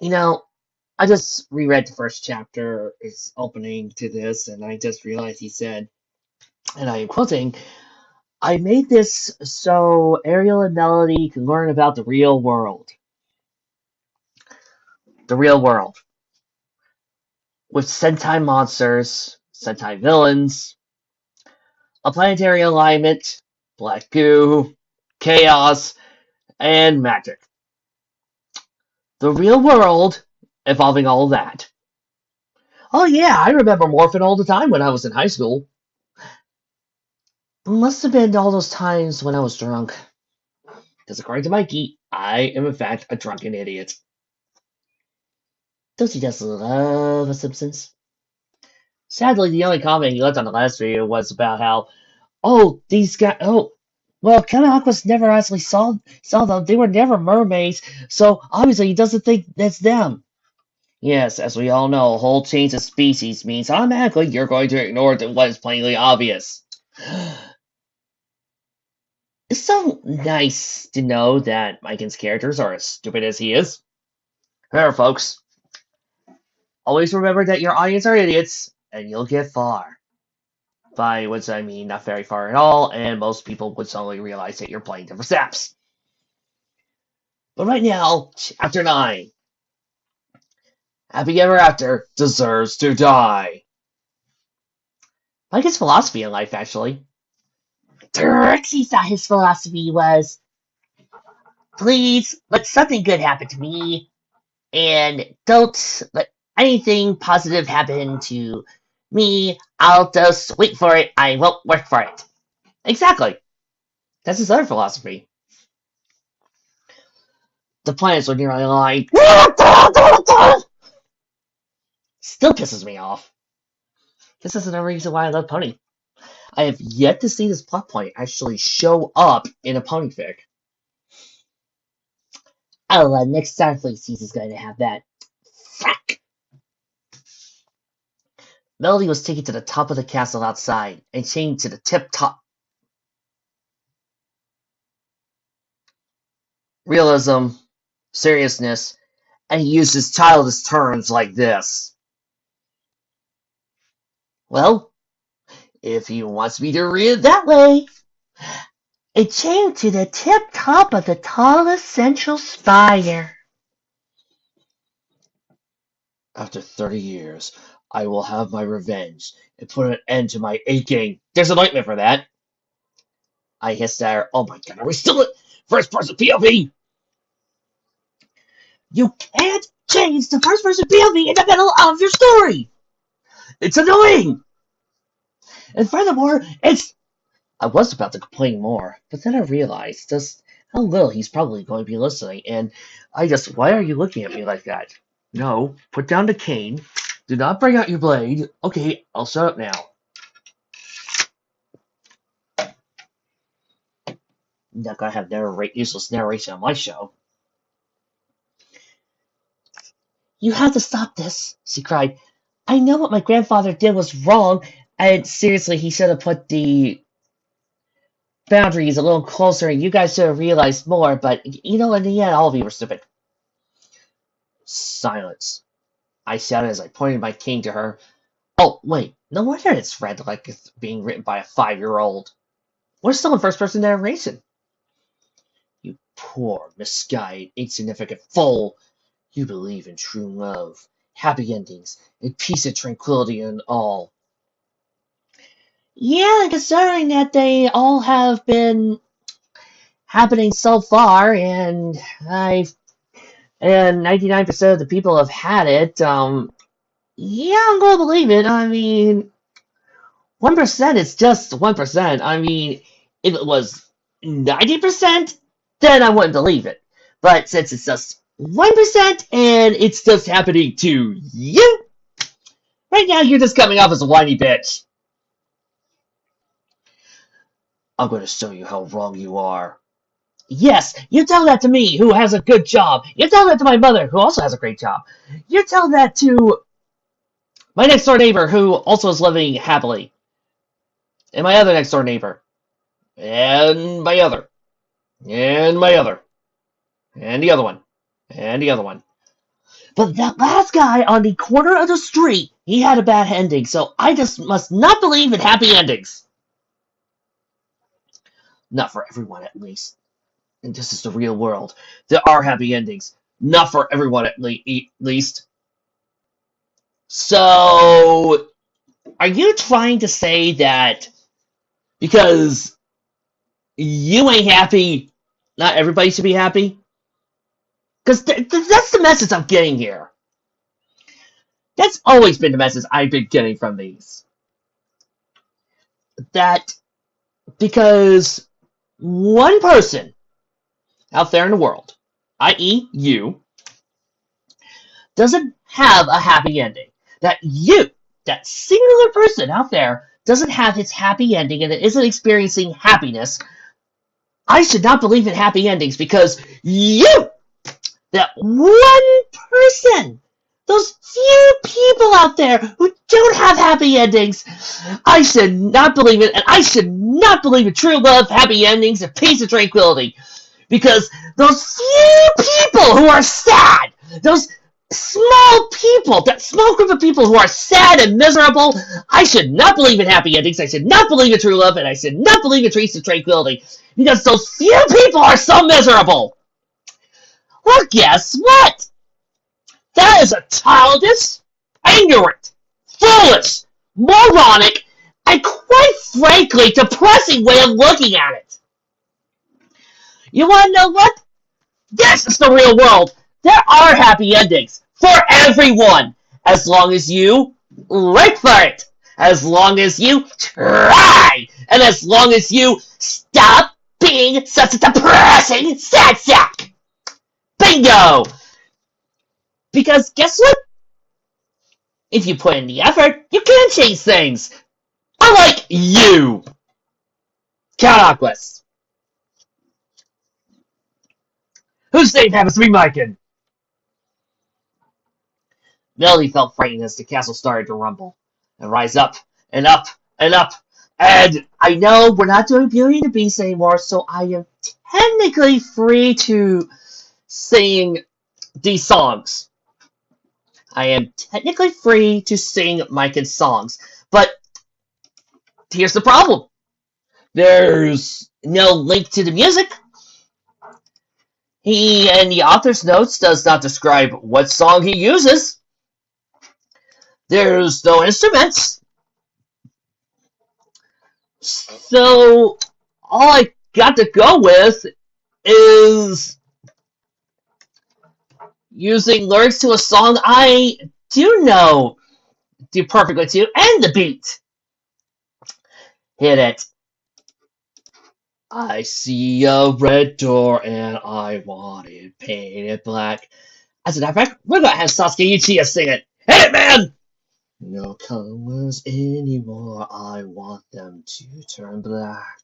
You know, I just reread the first chapter, its opening to this, and I just realized he said, and I am quoting, I made this so Ariel and Melody can learn about the real world. The real world. With Sentai monsters, Sentai villains, a planetary alignment, black goo, chaos, and magic. The real world involving all that. Oh yeah, I remember morphing all the time when I was in high school. Must have been all those times when I was drunk. Because according to Mikey, I am in fact a drunken idiot. Don't you just love The Simpsons? Sadly, the only comment he left on the last video was about how, oh, these guys, oh, well, Kevin Aquas never actually saw them. They were never mermaids, so obviously he doesn't think that's them. Yes, as we all know, a whole change of species means automatically you're going to ignore what is plainly obvious. It's so nice to know that Miken's characters are as stupid as he is. Remember, folks, always remember that your audience are idiots, and you'll get far. By which I mean not very far at all, and most people would suddenly realize that you're playing different apps. But right now, Chapter 9. Happy Ever After deserves to die. Like his philosophy in life, actually. Trixie thought his philosophy was, please let something good happen to me, and don't let anything positive happen to me. I'll just wait for it. I won't work for it. Exactly. That's his other philosophy. The planets are nearly aligned. Still pisses me off. This is another reason why I love Pony. I have yet to see this plot point actually show up in a Pony fic. Oh, next Starfleet season is going to have that. Fuck! Melody was taken to the top of the castle outside and chained to the tip top. Realism, seriousness, and he uses childish terms like this. Well, if he wants me to read it that way, it chained to the tip top of the tallest central spire. After 30 years, I will have my revenge and put an end to my aching. There's an ointment for that. I hissed at her. Oh my god, are we still at first person POV? You can't change the first person POV in the middle of your story! It's annoying! And furthermore, it's. I was about to complain more, but then I realized just how little he's probably going to be listening, and I just. Why are you looking at me like that? No, put down the cane. Do not bring out your blade. Okay, I'll shut up now. I'm not gonna have useless narration on my show. You have to stop this, she cried. I know what my grandfather did was wrong, and seriously, he should have put the boundaries a little closer, and you guys should have realized more, but you know, in the end, all of you were stupid. Silence. I shouted as I pointed my cane to her. Oh, wait, no wonder it's read like it's being written by a 5-year-old. We're still in first person narration. You poor, misguided, insignificant fool. You believe in true love, happy endings, and peace and tranquility and all. Yeah, considering that they all have been happening so far, and 99% of the people have had it. Yeah, I'm gonna believe it. I mean, 1% is just 1%. I mean, if it was 90%, then I wouldn't believe it. But since it's just 1% and it's just happening to you, right now you're just coming off as a whiny bitch. I'm going to show you how wrong you are. Yes, you tell that to me, who has a good job. You tell that to my mother, who also has a great job. You tell that to my next door neighbor, who also is living happily. And my other next door neighbor. And my other. And my other. And the other one. And the other one. But that last guy on the corner of the street, he had a bad ending, so I just must not believe in happy endings. Not for everyone, at least. And this is the real world. There are happy endings. Not for everyone, at least. So, are you trying to say that because you ain't happy, not everybody should be happy? Because that's the message I'm getting here. That's always been the message I've been getting from these. That because one person out there in the world, i.e., you, doesn't have a happy ending. That you, that singular person out there, doesn't have his happy ending and isn't experiencing happiness. I should not believe in happy endings because you, that one person, those few people out there who don't have happy endings, I should not believe it, and I should not believe in true love, happy endings, and peace and tranquility. Because those few people who are sad, those small people, that small group of people who are sad and miserable, I should not believe in happy endings, I should not believe in true love, and I should not believe in peace and tranquility. Because those few people are so miserable. Well, guess what? That is a childish, ignorant, foolish, moronic, and quite frankly depressing way of looking at it. You want to know what? This is the real world. There are happy endings for everyone, as long as you look for it, as long as you try, and as long as you stop being such a depressing sad sack. Bingo! Because guess what? If you put in the effort, you can change things. Unlike you, Count Aquas. Whose name happens to be Myken? Melody felt frightened as the castle started to rumble and rise up and up and up. And I know we're not doing Beauty and the Beast anymore, so I am technically free to sing these songs. I am technically free to sing Myken's songs, but here's the problem. There's no link to the music. He, in the author's notes, does not describe what song he uses. There's no instruments. So, all I got to go with is using lyrics to a song I do know do perfectly to, and the beat. Hit it. I see a red door and I want it painted black. As a matter of fact, we're gonna have Sasuke Uchiha sing it. Hit it, man! No colors anymore, I want them to turn black.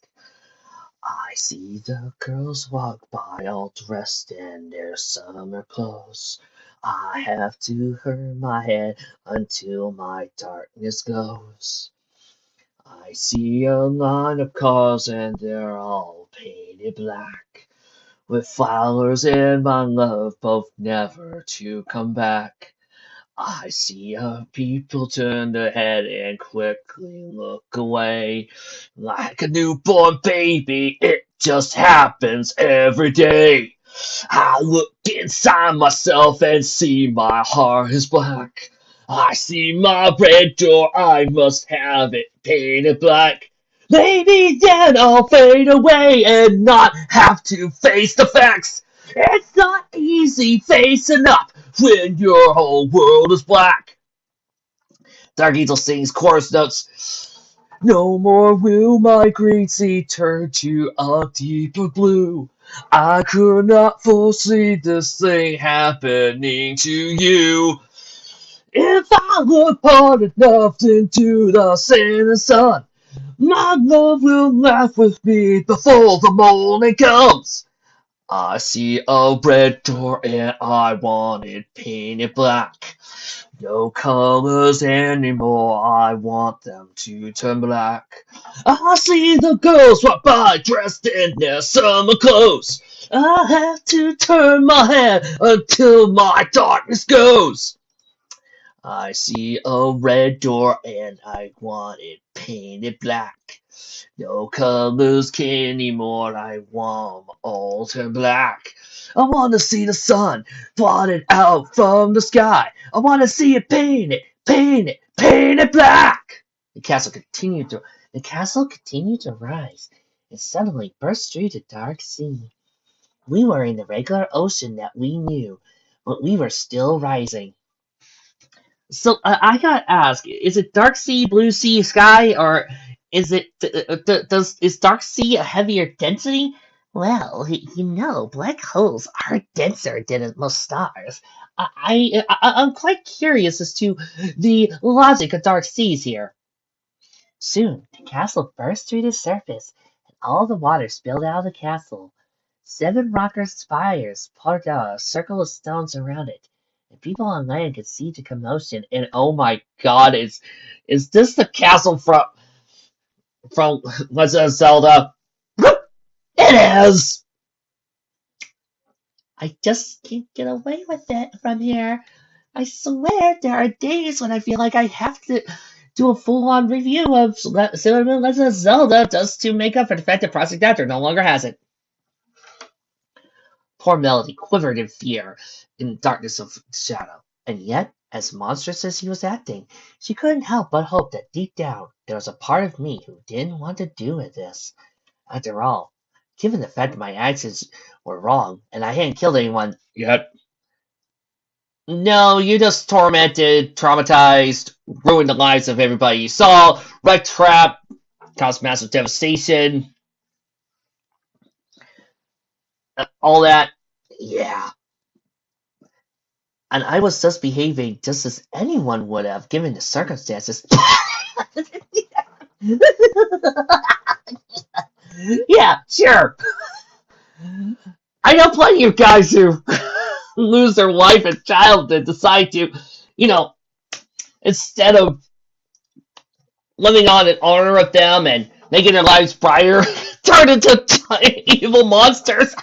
I see the girls walk by all dressed in their summer clothes. I have to hurt my head until my darkness goes. I see a line of cars and they're all painted black, with flowers and my love both never to come back. I see people turn their head and quickly look away. Like a newborn baby, it just happens every day. I look inside myself and see my heart is black. I see my red door, I must have it painted black. Maybe then I'll fade away and not have to face the facts. It's not easy facing up when your whole world is black. Dark Angel sings chorus notes. No more will my green sea turn to a deeper blue. I could not foresee this thing happening to you. If I look hard enough into the setting sun, my love will laugh with me before the morning comes. I see a red door and I want it painted black. No colors anymore, I want them to turn black. I see the girls walk by dressed in their summer clothes. I have to turn my head until my darkness goes. I see a red door and I want it painted black. No colors anymore, I want 'em all to black. I want to see the sun blotted out from the sky. I want to see it painted, painted, painted black. The castle continued to rise, and suddenly burst through the dark sea. We were in the regular ocean that we knew, but we were still rising. So I gotta ask: is it Dark Sea, Blue Sea, Sky, or is it is Dark Sea a heavier density? Well, black holes are denser than most stars. I'm quite curious as to the logic of dark seas here. Soon, the castle burst through the surface, and all the water spilled out of the castle. 7 rocker spires poured out a circle of stones around it, and people on land could see the commotion. And oh my God, is this the castle from Legend of Zelda? It is. I just can't get away with it from here. I swear there are days when I feel like I have to do a full-on review of Sailor Moon Legend of Zelda just to make up for the fact that Project After no longer has it. Poor Melody quivered in fear in the darkness of shadow, and yet, as monstrous as he was acting, she couldn't help but hope that deep down there was a part of me who didn't want to do with this. After all, given the fact that my actions were wrong and I hadn't killed anyone yet. No, you just tormented, traumatized, ruined the lives of everybody you saw, wrecked trap, caused massive devastation, all that. Yeah. And I was just behaving just as anyone would have given the circumstances. Yeah, sure. I know plenty of guys who lose their wife and child and decide to, you know, instead of living on in honor of them and making their lives brighter, turn into evil monsters.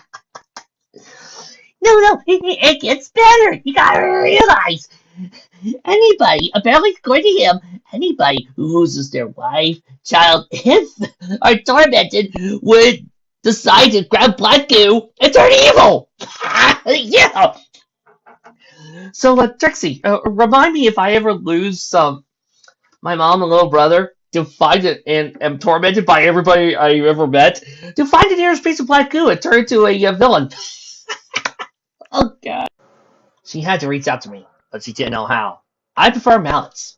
No, it gets better. You gotta realize. Anybody, apparently according to him, anybody who loses their wife, child, if are tormented would decide to grab black goo and turn evil. Yeah. So, Trixie, remind me if I ever lose my mom and little brother to find it and am tormented by everybody I ever met to find the nearest piece of black goo and turn into a villain. Oh God. She had to reach out to me, but she didn't know how. I prefer mallets.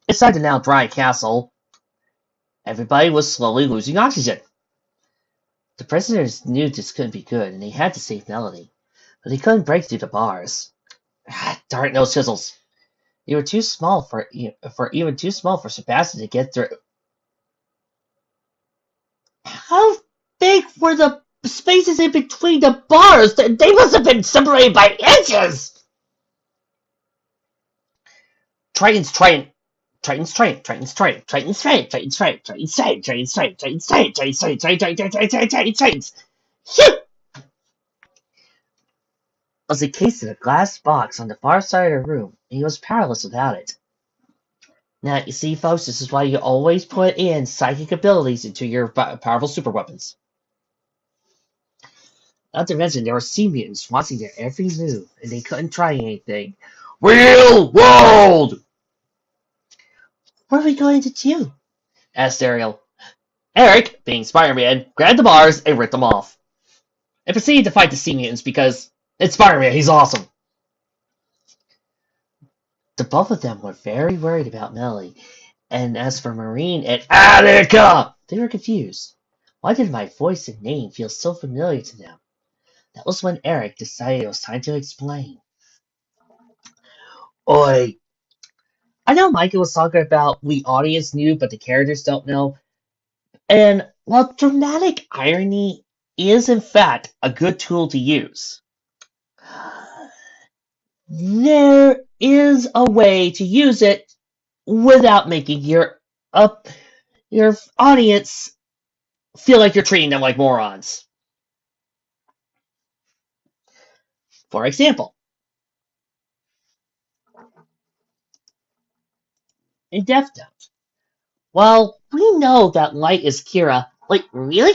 Inside the now dry castle, everybody was slowly losing oxygen. The prisoners knew this couldn't be good, and they had to save Melody, but they couldn't break through the bars. Darn those chisels! They were too small for even too small for Sebastian to get through. How big were the spaces in between the bars? They must have been separated by inches! Triton's Triton. Triton's Triton. Triton's Triton. Triton's Triton. Triton's Triton. Triton's Triton. Triton's Triton. Triton's Triton. Triton's Triton. Triton's Triton. Triton's was encased in a glass box on the far side of the room, and he was powerless without it. Now, you see, folks, this is why you always put in psychic abilities into your powerful super weapons. Not to mention, there were sea mutants watching their every move, and they couldn't try anything. Real world! What are we going to do? Asked Ariel. Eric, being Spider-Man, grabbed the bars and ripped them off. And proceeded to fight the sea mutants because it's Spider-Man, he's awesome. The both of them were very worried about Melly, and as for Marine and Attica, they were confused. Why did my voice and name feel so familiar to them? That was when Eric decided it was time to explain. Oi. I know Micah was talking about we audience knew, but the characters don't know. And while dramatic irony is in fact a good tool to use, there is a way to use it without making your audience feel like you're treating them like morons. For example, in Death Note, while we know that Light is Kira, like, really?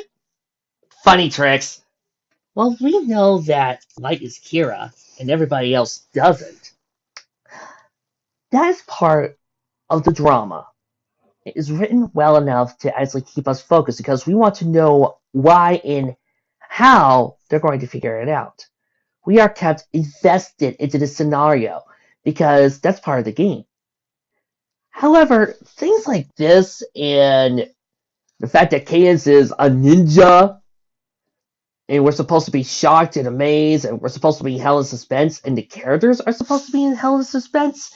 Funny tricks. Well, we know that Light is Kira and everybody else doesn't. That is part of the drama. It is written well enough to actually keep us focused because we want to know why and how they're going to figure it out. We are kept invested into the scenario because that's part of the game. However, things like this and the fact that Cadence is a ninja and we're supposed to be shocked and amazed and we're supposed to be held in suspense and the characters are supposed to be held in suspense,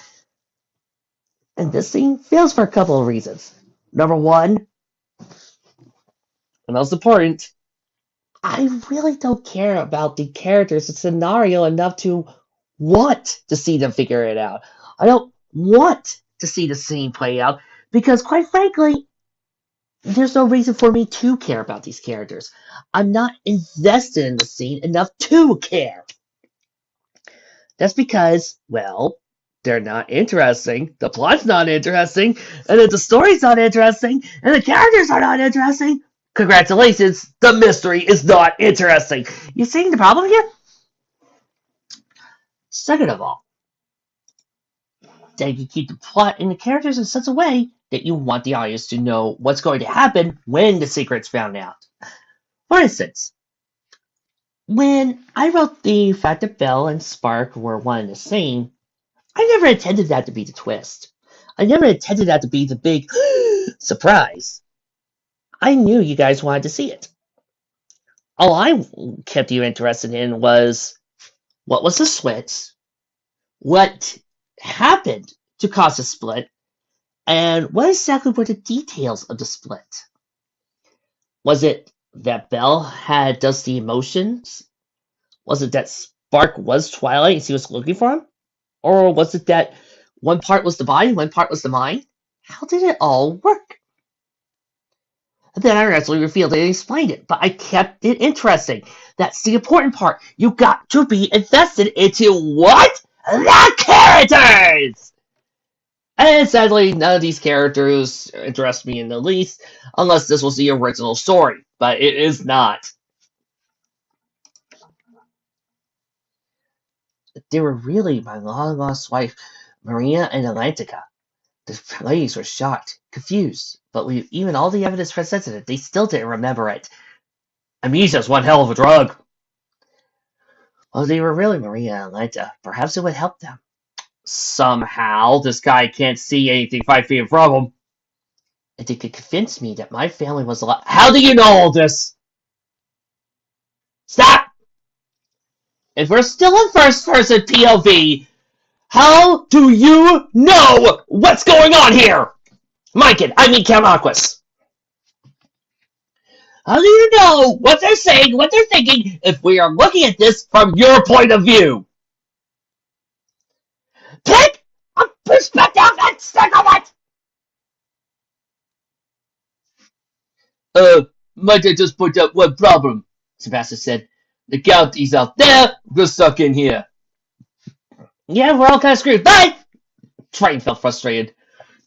and this scene fails for a couple of reasons. Number one, and most important, I really don't care about the characters and scenario enough to want to see them figure it out. I don't want to see the scene play out because, quite frankly, there's no reason for me to care about these characters. I'm not invested in the scene enough to care. That's because, well, they're not interesting, the plot's not interesting, and if the story's not interesting, and the characters are not interesting, congratulations, the mystery is not interesting. You seeing the problem here? Second of all, that you keep the plot and the characters in such a way that you want the audience to know what's going to happen when the secret's found out. For instance, when I wrote the fact that Bell and Spark were one and the same, I never intended that to be the twist. I never intended that to be the big surprise. I knew you guys wanted to see it. All I kept you interested in was what was the switch, what happened to cause the split, and what exactly were the details of the split. Was it that Bell had dusty emotions? Was it that Spark was Twilight and she was looking for him? Or was it that one part was the body, one part was the mind? How did it all work? And then I actually revealed it and explained it, but I kept it interesting. That's the important part. You got to be invested into what? The characters! And sadly, none of these characters interest me in the least, unless this was the original story, but it is not. They were really my long-lost wife, Maria and Atlantica. The ladies were shocked, confused, but with even all the evidence presented, they still didn't remember it. Amnesia's one hell of a drug. Well, they were really Maria and Atlanta. Perhaps it would help them. Somehow, this guy can't see anything 5 feet from him. If they could convince me that my family was alive. How do you know all this? Stop! If we're still in first person POV, how do you know what's going on here? Mykin, I mean Count Aquas. How do you know what they're saying, what they're thinking, if we are looking at this from your point of view? Take a perspective and stick with it! Might I just point out one problem? Sebastian said. The County's out there, we're stuck in here. Yeah, we're all kind of screwed. Bye! Triton felt frustrated.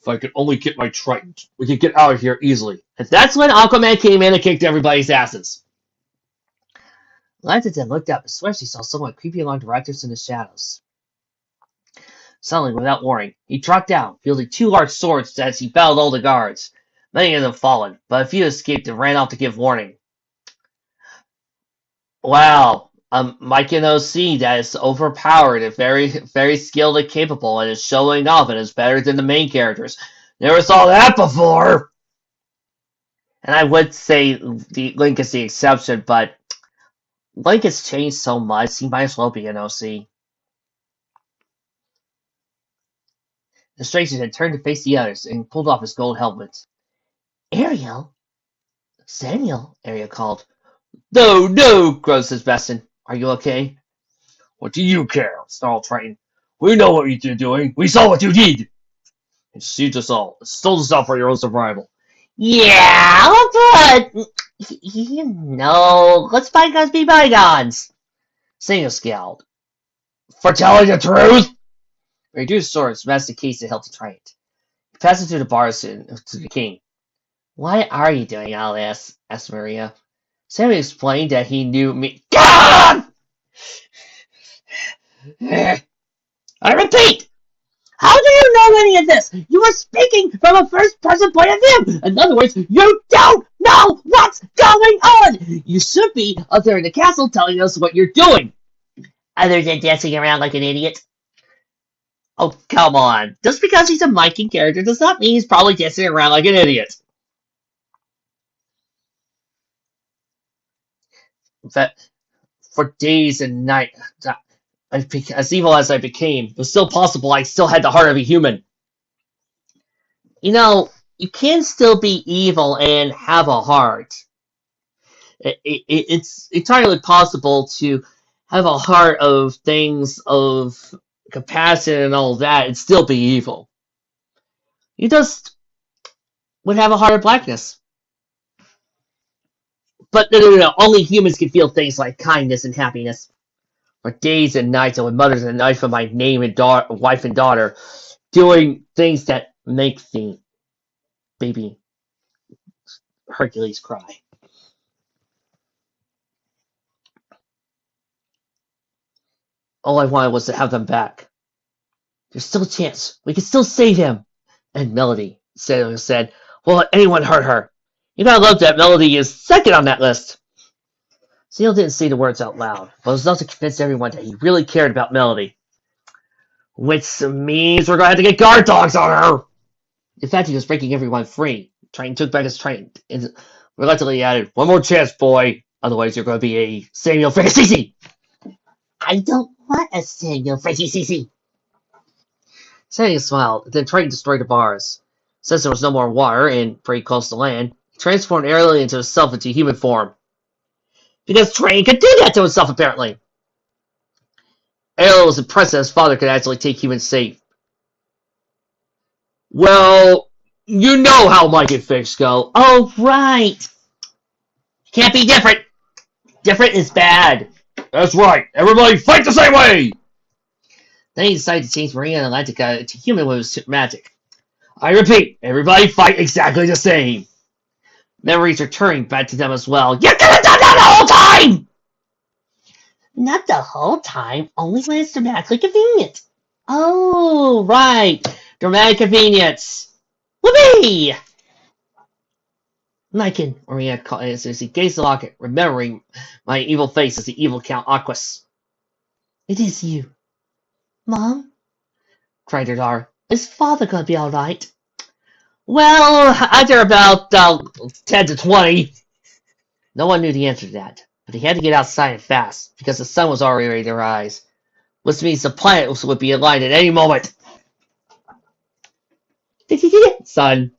If I could only get my Triton, we could get out of here easily. And that's when Aquaman came in and kicked everybody's asses. Lantern looked up and swear she saw someone creeping along the rafters in the shadows. Suddenly, without warning, he dropped down, wielding 2 large swords as he battled all the guards. Many of them fallen, but a few escaped and ran off to give warning. Wow, Mike and OC that is overpowered and very, very skilled and capable and is showing off and is better than the main characters. Never saw that before! And I would say the Link is the exception, but Link has changed so much, he might as well be an OC. The stranger had turned to face the others and pulled off his gold helmet. Ariel? Samuel, Ariel called. No, no, groaned Sebastian. Are you okay? What do you care? Snarled Triton. We know what you're doing. We saw what you did. And deceived us all. Stole us out for your own survival. Yeah, but let's bygones be bygones. Saying scowled. For telling the truth? Reduced sword smashed the case that held the trident. He passed it to the bars to the king. Why are you doing all this? Asked Maria. Sammy explained that he knew me. God! I repeat! How do you know any of this? You are speaking from a first-person point of view. In other words, you don't know what's going on. You should be up there in the castle telling us what you're doing. Other than dancing around like an idiot. Oh, come on. Just because he's a Viking character does not mean he's probably dancing around like an idiot. In fact, for days and nights, as evil as I became, it was still possible I still had the heart of a human. You know, you can still be evil and have a heart. It's entirely possible to have a heart of things of compassion and all that and still be evil. You just would have a heart of blackness. But no. Only humans can feel things like kindness and happiness. For days and nights I would mutter the knife of my name and wife and daughter, doing things that make the baby Hercules cry. All I wanted was to have them back. There's still a chance. We can still save him. And Melody said, "Well, let anyone hurt her." You know, I love that Melody is second on that list. Seal didn't say the words out loud, but was enough to convince everyone that he really cared about Melody. Which means we're going to have to get guard dogs on her! In fact, he was breaking everyone free. Triton took back his trident and reluctantly added, "One more chance, boy. Otherwise, you're going to be a Samuel Francisi." I don't want a Samuel Francisi. Samuel smiled, then Triton destroyed the bars. Since there was no more water and pretty close to land, he transformed airily into himself into human form. Because Triton could do that to himself, apparently. Ariel was impressed that his father could actually take humans safe. Well, you know how Mike and Fix go. Oh, right. Can't be different. Different is bad. That's right. Everybody fight the same way! Then he decided to change Maria and Atlantica to human with his magic. I repeat, everybody fight exactly the same. Memories are turning back to them as well. You could have done that the whole time! Not the whole time, only when it's dramatically convenient. Oh, right. Dramatic convenience. Whoopee! Niken, Maria called as he gazed the locket, remembering my evil face as the evil Count Aquas. It is you. Mom? Cried her daughter. Is father gonna be alright? Well, after about 10 to 20. No one knew the answer to that, but he had to get outside and fast, because the sun was already ready to rise, which means the planet would be aligned at any moment. Sun.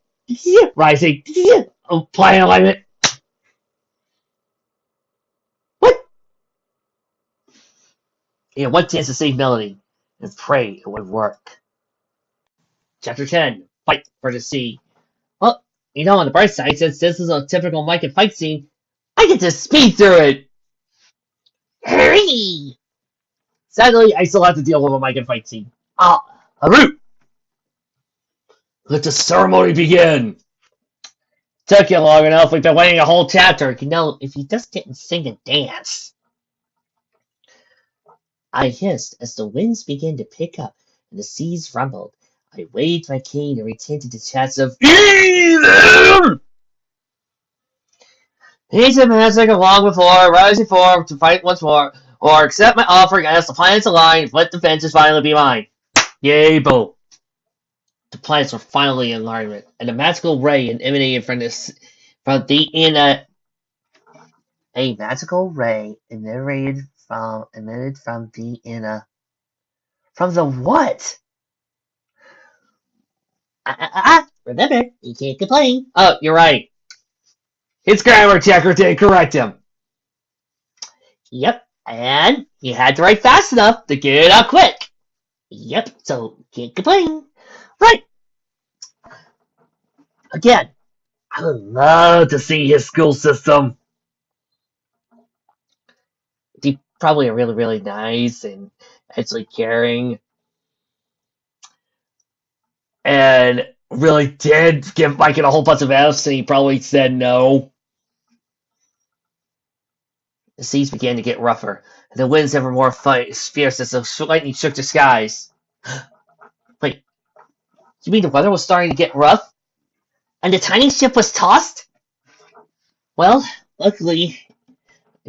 Rising. Oh, planet alignment. What? He had one chance to save Melody, and pray it would work. Chapter 10. Fight for the Sea. Well, you know, on the bright side, since this is a typical Mike and fight scene, I get to speed through it! Hurry! Sadly, I still have to deal with a Mike and fight scene. Haru! Let the ceremony begin! Took you long enough, we've been waiting a whole chapter. You know, if you just didn't sing and dance. I hissed as the winds began to pick up and the seas rumbled. I waved my cane and returned to the chants of Evil! Ancient magic long before, rising forward to fight once more, or accept my offering as the planets align, let the vengeance finally be mine. Yay, boo. The planets were finally in alignment, and a magical ray emanated from the inner. A magical ray emanated from the inner. From the what? Remember, you can't complain. Oh, you're right. His grammar checker didn't correct him. Yep, and you had to write fast enough to get it out quick. Yep, so can't complain. Right, again, I would love to see his school system. He's probably really, really nice and actually caring, and really did give Mike a whole bunch of F's, and he probably said no. The seas began to get rougher, and the winds ever more fierce as the lightning shook the skies. Wait, you mean the weather was starting to get rough? And the tiny ship was tossed? Well, luckily,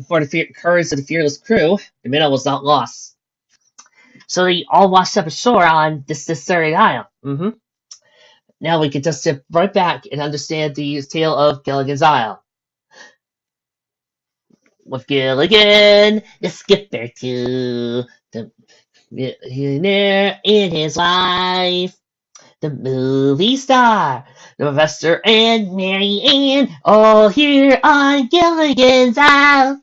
for the courage of the fearless crew, the minnow was not lost. So they all washed up ashore on this deserted isle. Now we can just sit right back and understand the tale of Gilligan's Isle. With Gilligan, the skipper too, the millionaire and his wife, the movie star, the professor and Mary Ann, all here on Gilligan's Isle.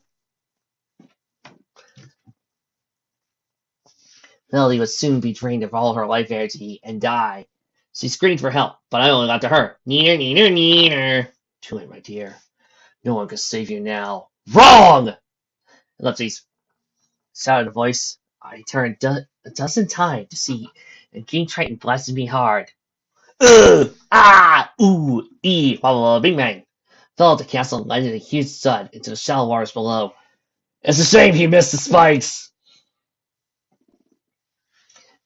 Melody would soon be drained of all her life energy and die. She screamed for help, but I only got to her. Neener, neener, neener. Too late, my dear. No one can save you now. Wrong! Ellipses. Sounded a voice. I turned a dozen times to see, and King Triton blasted me hard. Ugh! Ah! Ooh! Blah, blah, blah, bing, bang. Fell at the castle and landed a huge thud into the shallow waters below. It's a shame he missed the spikes!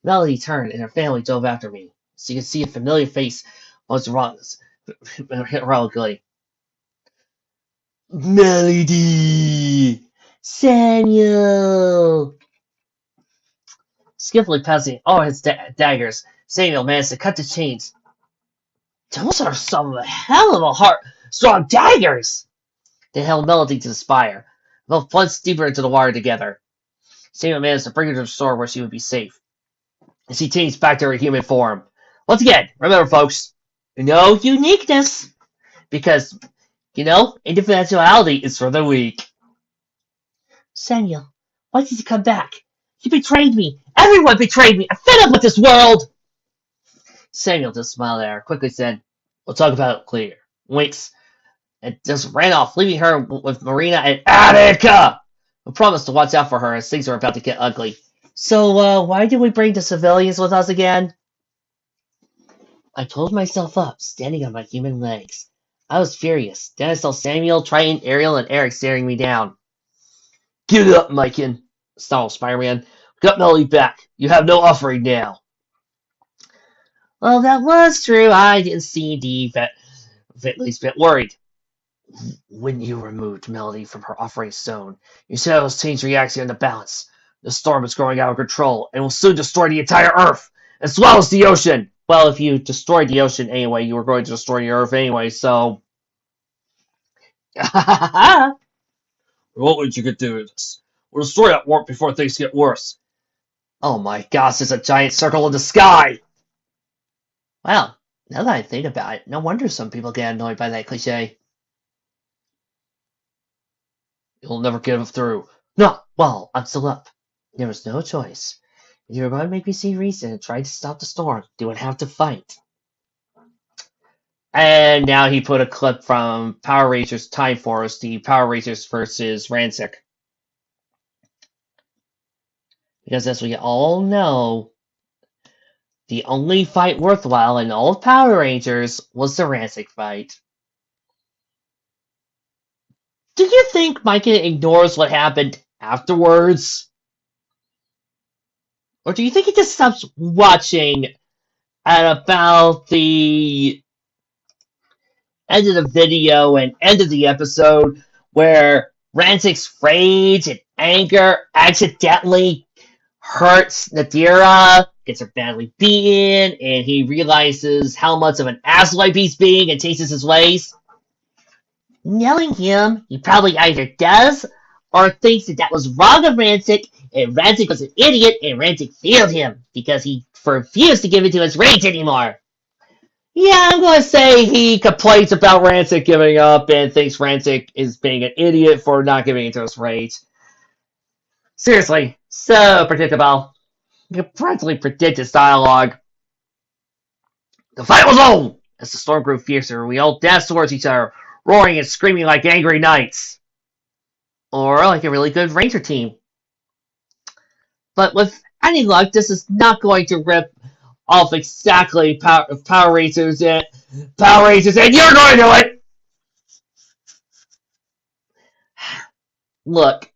Melody turned, and her family dove after me. So you could see a familiar face was wrong. Heroically. Melody! Samuel! Skillfully passing all his daggers, Samuel managed to cut the chains. Those are some hell of a strong daggers! They held Melody to the spire. Both plunged deeper into the water together. Samuel managed to bring her to the shore where she would be safe. And she changed back to her human form. Once again, remember folks, no uniqueness! Because, individuality is for the weak. Samuel, why did you come back? You betrayed me! Everyone betrayed me! I'm fed up with this world! Samuel just smiled at her, quickly said, we'll talk about it later. Winks, and just ran off, leaving her with Marina and Attica! We promised to watch out for her as things were about to get ugly. So, why did we bring the civilians with us again? I pulled myself up, standing on my human legs. I was furious. Then I saw Samuel, Triton, Ariel, and Eric staring me down. Get up, Mykin, snarled Spider-Man. Got Melody back. You have no offering now. Well, that was true. I didn't seem to be at least a bit worried. When you removed Melody from her offering zone, you said it was changed reaction to balance. The storm is growing out of control and will soon destroy the entire Earth, as well as the ocean. Well, if you destroyed the ocean anyway, you were going to destroy the Earth anyway, so... What would you could do this? We'll destroy that warp before things get worse. Oh my gosh, there's a giant circle in the sky! Well, now that I think about it, no wonder some people get annoyed by that cliche. You'll never get through. No, well, I'm still up. There was no choice. If you were going to make me see reason and try to stop the storm, they would have to fight. And now he put a clip from Power Rangers Time Force, the Power Rangers versus Rancic. Because as we all know, the only fight worthwhile in all of Power Rangers was the Rancic fight. Do you think Micah ignores what happened afterwards? Or do you think he just stops watching at about the end of the video and end of the episode where Rancic's rage and anger accidentally hurts Nadira, gets her badly beaten, and he realizes how much of an asshole he's being and changes his ways? Knowing him, he probably either does or thinks that was wrong of Rancic, and Rancic was an idiot, and Rancic failed him because he refused to give in to his rage anymore. Yeah, I'm going to say he complains about Rancic giving up and thinks Rancic is being an idiot for not giving into his rage. Seriously, so predictable. You can practically predict its dialogue. The fight was on! As the storm grew fiercer, we all danced towards each other, roaring and screaming like angry knights. Or like a really good ranger team. But with any luck, this is not going to rip off exactly Power Rangers and you're going to do it! Look,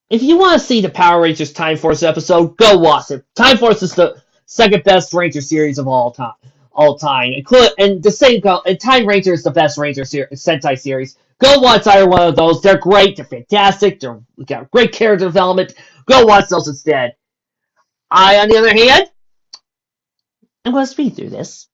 if you want to see the Power Rangers Time Force episode, go watch it. Time Force is the second best Ranger series of all time. And the same and Time Ranger is the best Ranger Sentai series. Go watch either one of those. They're great. They're fantastic. We got great character development. Go watch those instead. On the other hand, I'm going to speed through this.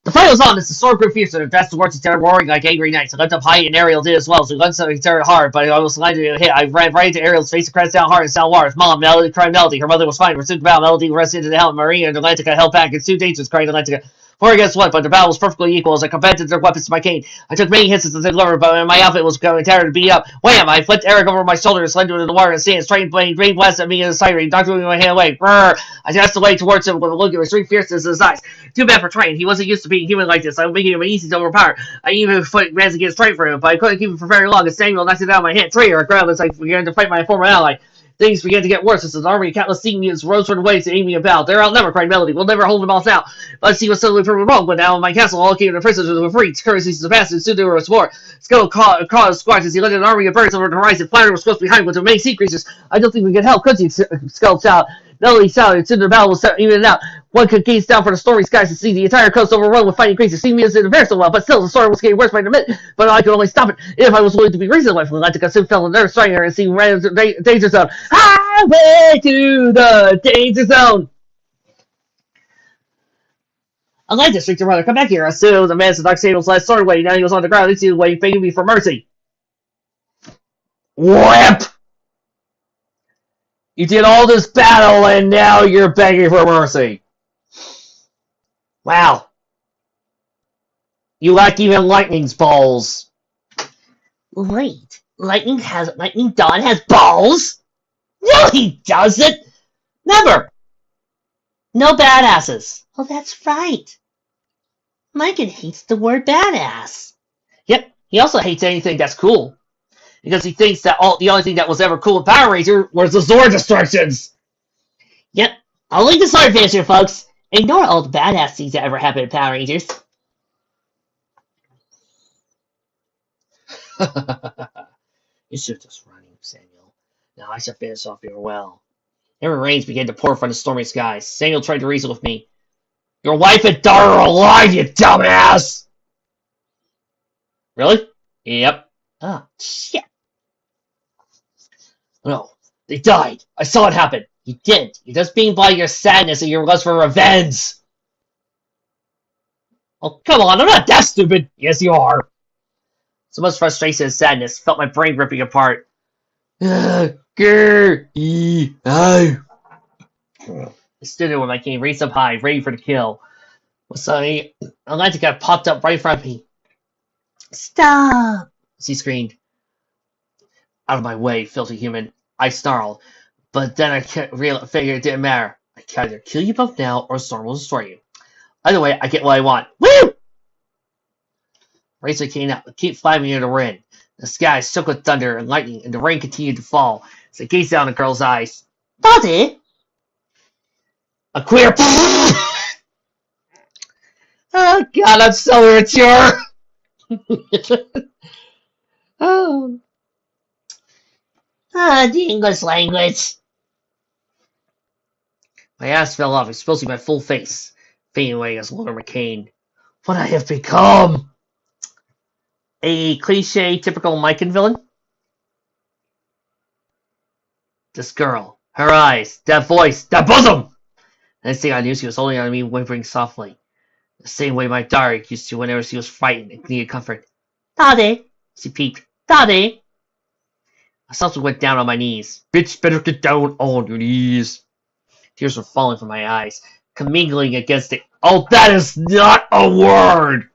The fight was on as the sword grew fiercer and advanced towards each other, roaring like angry knights. I leapt up high and Ariel did as well, so we lunged at each other hard, but I almost landed in a hit. I ran right into Ariel's face and crashed down hard and sound waters. Mom, Melody cried Melody. Her mother was fine. We're soon to battle. Melody rushed into the helm. Marina and Atlantica held back. It's too dangerous, cried Atlantica. For against what? But the battle was perfectly equal as I compared their weapons to my cane. I took many hits as I delivered, but my outfit was going tired to beat up. Wham! I flipped Eric over my shoulder and slid into the water and sand, striking blade, rain blast at me in the siren, knocked my hand away. Brrr! I danced away towards him with a look of extreme fierceness in his eyes. Too bad for Train. He wasn't used to being human like this. I was making him easy to overpower. I even ran against Train for him, but I couldn't keep him for very long as Samuel knocked it out of my hand. Traitor! I growled as I began to fight my former ally. Things began to get worse as an army of countless sea mutants rose from the waves to aim me about. They're outnumbered, cried Melody. We'll never hold them all out. But she was suddenly proven wrong, but now in my castle, all king of the prisoners were free. Courtesy to the past, and soon there was more. Scuttle caused squawks as he led an army of birds over the horizon. Flounder was close behind with the many sea creatures. I don't think we could help, could you? Scuttle shouted. Melody shouted, soon the battle was even out. One could gaze down from the stormy skies to see the entire coast overrun with fighting creatures. Seeing me as in so well, but still the storm was getting worse by the minute. But I could only stop it if I was willing to be reasonable. Atlantica soon fell in there, striking her and seeing ran into the danger zone. Highway to the danger zone. Atlantis shrieked to brother, come back here. As soon as the man said Dark Sable's last sword away, now he was on the ground, instantly waiting, begging me for mercy. Whip! You did all this battle and now you're begging for mercy. Wow. You lack even Lightning's balls. Wait, Lightning Dawn has balls? No, he doesn't. Never. No badasses. Oh, that's right. Micah hates the word badass. Yep, he also hates anything that's cool. Because he thinks that the only thing that was ever cool in Power Ranger was the Zord destructions. Yep, I'll link the Sword Finisher, folks. Ignore all the badass things that ever happened in Power Rangers. You should just running, Samuel. Now I shall finish off your well. Heavy rains began to pour from the stormy skies. Samuel tried to reason with me. Your wife and daughter are alive, you dumbass! Really? Yep. Ah, shit. No, they died. I saw it happen. You didn't. You're just being by your sadness and your lust for revenge. Oh, come on, I'm not that stupid. Yes, you are. So much frustration and sadness felt my brain ripping apart. I stood there with my cane raised up high, ready for the kill. When suddenly, Atlantica popped up right in front of me. Stop! She screamed. Out of my way, filthy human. I snarled. But then I figured it didn't matter. I can either kill you both now, or Storm will destroy you. Either way, I get what I want. Woo! Razor came out, keep flying in the wind. The sky shook with thunder and lightning, and the rain continued to fall as I gazed down the girl's eyes. Daddy? A queer. Oh God, I'm so immature. Oh. The English language. My ass fell off, exposing my full face, fading away as Lord McCain. What I have become! A cliche, typical Mikan villain? This girl, her eyes, that voice, that bosom! Next thing I knew, she was holding on to me, whimpering softly. The same way my daughter used to whenever she was frightened and needed comfort. Daddy! She peeped. Daddy! I softly went down on my knees. Bitch, better get down on your knees. Tears were falling from my eyes, commingling against it. Oh, that is not a word!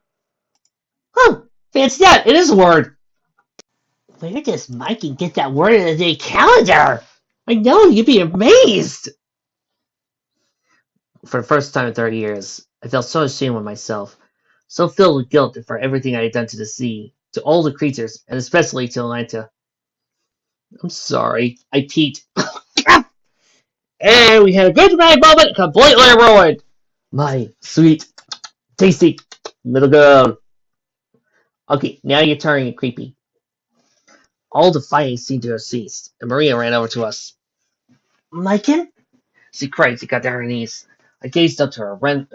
Huh, fancy that, it is a word. Where does Mikey get that word in the day calendar? I know, you'd be amazed! For the first time in 30 years, I felt so ashamed of myself, so filled with guilt for everything I had done to the sea, to all the creatures, and especially to Atlanta. I'm sorry, I peeked. And we had a good dramatic moment, completely ruined! My sweet, tasty little girl. Okay, now you're turning creepy. All the fighting seemed to have ceased, and Maria ran over to us. Myken? She cried as she got down on her knees. I gazed up to her,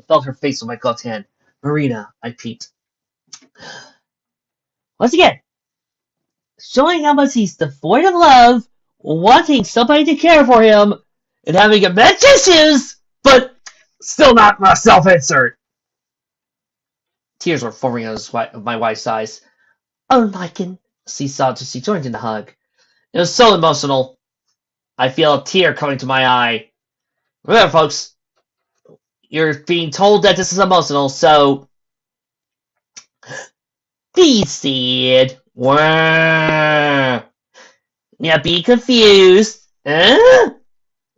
felt her face with my gloved hand. Marina, I peeped. Once again, showing how much he's devoid of love, wanting somebody to care for him, and having immense issues, but still not my self-insert. Tears were forming on my wife's eyes. Oh, Myken, she sobbed as she joined in the hug. It was so emotional. I feel a tear coming to my eye. Remember, folks, you're being told that this is emotional, so be sad. Wah. Now be confused. Huh?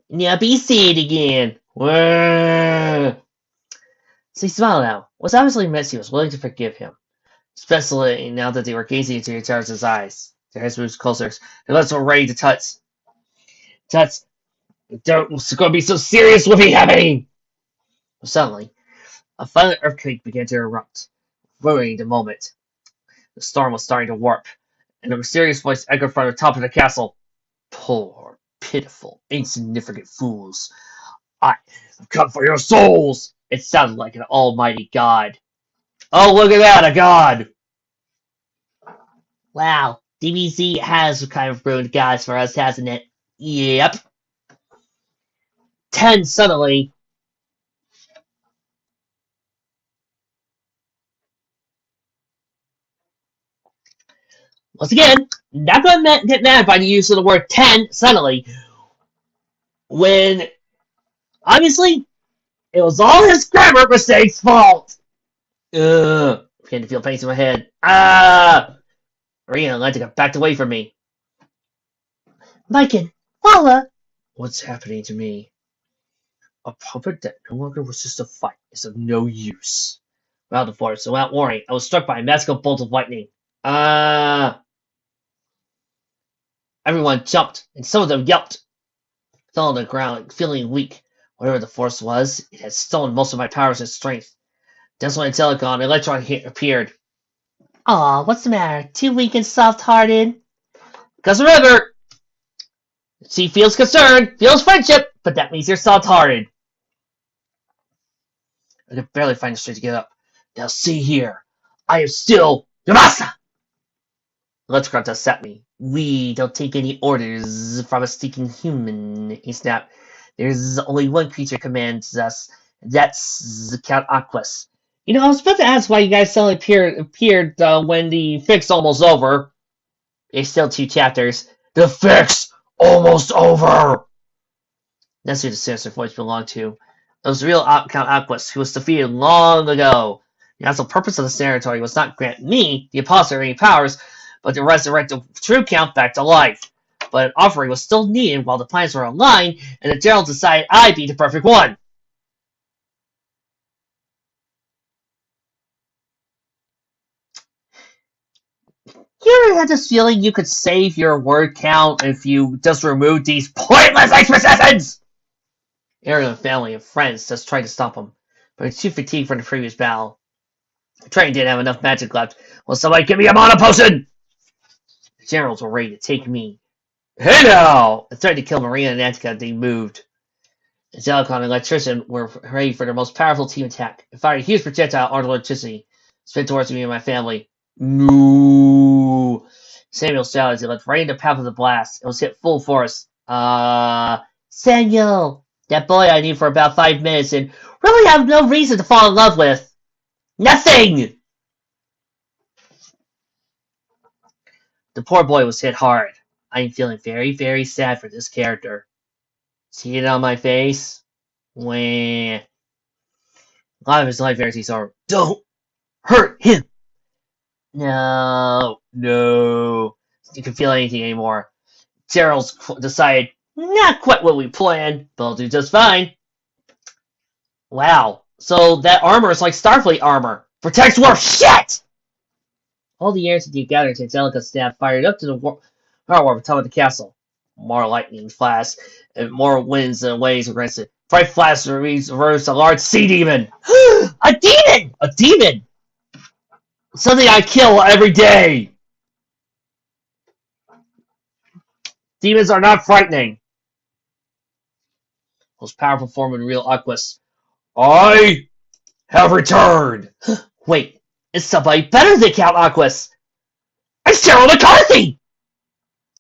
Now be sad again. Wah. She smiled now. It was obviously Messi was willing to forgive him, especially now that they were gazing into each other's eyes. Their heads moved closer. Their lips were ready to touch. Touch. It's going to be so serious with me happening. Suddenly, a violent earthquake began to erupt, ruining the moment. The storm was starting to warp, and a mysterious voice echoed from the top of the castle. Poor, pitiful, insignificant fools. I have come for your souls! It sounded like an almighty god. Oh, look at that, a god! Wow, DBZ has kind of ruined gods for us, hasn't it? Yep. 10 suddenly. Once again, not going to get mad by the use of the word 10 suddenly, when obviously it was all his grammar mistake's fault. Ugh. Began to feel pains in my head. Ah! Marina and Atlantica backed away from me. Myken, Paula! What's happening to me? A puppet that no longer wishes to fight is of no use. Around the forest, without warning, I was struck by a magical bolt of lightning. Ah! Everyone jumped, and some of them yelped. Fell on the ground, feeling weak. Whatever the force was, it had stolen most of my powers and strength. Just when Telecon, Electron appeared. Aw, what's the matter? Too weak and soft-hearted? Because remember, she feels concern, feels friendship, but that means you're soft-hearted. I could barely find the strength to get up. Now see here, I am still Yamasa! Electron just sat me. We don't take any orders from a stinking human, he snapped. There's only one creature commands us. That's Count Aquas. You know, I was about to ask why you guys suddenly appeared when the fix almost over. There's still 2 chapters. The fix almost over! That's who the sinister voice belonged to. It was the real Count Aquas, who was defeated long ago. The actual purpose of the sanatory was not to grant me, the imposter, any powers, but to resurrect the true Count back to life. But an offering was still needed while the plans were aligned, and the general decided I'd be the perfect one. You ever had this feeling you could save your word count if you just removed these pointless expositions? Aaron and family and friends just tried to stop him, but he was too fatigued from the previous battle. The train didn't have enough magic left. Will somebody give me a mana potion? The generals were ready to take me. Hey now! I threatened to kill Marina and Attica. They moved. The Zelicon and Electrician were ready for their most powerful team attack and fired a huge projectile onto electricity, sped towards me and my family. No. Samuel shouted as he looked right into the path of the blast. It was hit full force. Samuel! That boy I knew for about 5 minutes and really have no reason to fall in love with. Nothing! The poor boy was hit hard. I am feeling very, very sad for this character. See it on my face? Wah. A lot of his life verities are, don't hurt him! No. You can feel anything anymore. Gerald decided, Not quite what we planned, but I'll do just fine. Wow, so that armor is like Starfleet armor. Protects warp shit! All the airs that you gathered to Angelica's staff fired up to the warp on the top of the castle. More lightning flash, and more winds and waves arrested. Bright flash reversed a large sea demon. A demon! A demon! Something I kill every day! Demons are not frightening. Most powerful form in real Aquas. I have returned! Wait, it's somebody better than Count Aquas! It's Gerald McCarthy!